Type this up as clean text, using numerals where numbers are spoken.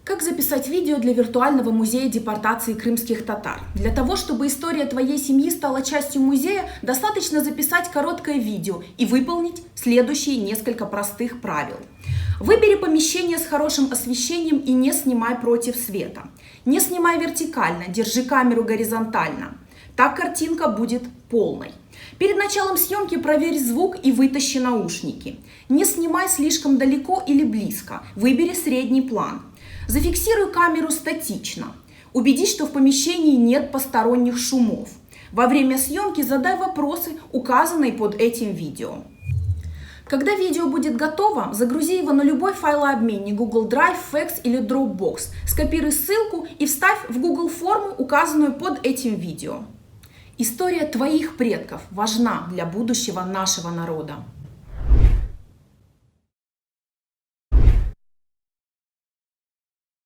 Как записать видео для виртуального музея депортации крымских татар? Для того, чтобы история твоей семьи стала частью музея, достаточно записать короткое видео и выполнить следующие несколько простых правил. Выбери помещение с хорошим освещением и не снимай против света. Не снимай вертикально, держи камеру горизонтально. Так картинка будет полной. Перед началом съемки проверь звук и вытащи наушники. Не снимай слишком далеко или близко. Выбери средний план. Зафиксируй камеру статично. Убедись, что в помещении нет посторонних шумов. Во время съемки задай вопросы, указанные под этим видео. Когда видео будет готово, загрузи его на любой файлообменник Google Drive, Fax или Dropbox. Скопируй ссылку и вставь в Google форму, указанную под этим видео. История твоих предков важна для будущего нашего народа.